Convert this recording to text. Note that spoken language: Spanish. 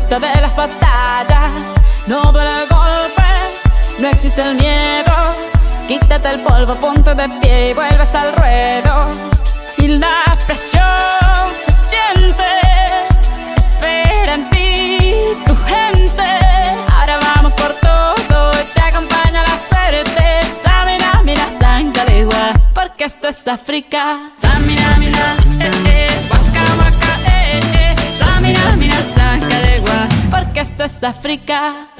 gusta de las batallas, no duele el golpe, no existe el miedo. Quítate el polvo, ponte de pie y vuelves al ruedo. Y la presión se siente, espera en ti tu gente. Ahora vamos por todo y te acompaña la suerte. Samina, mira, Sankalegua, porque esto es África. Samina, mira, waka, waka, Samina, mira, Sankalegua, porque esto es África.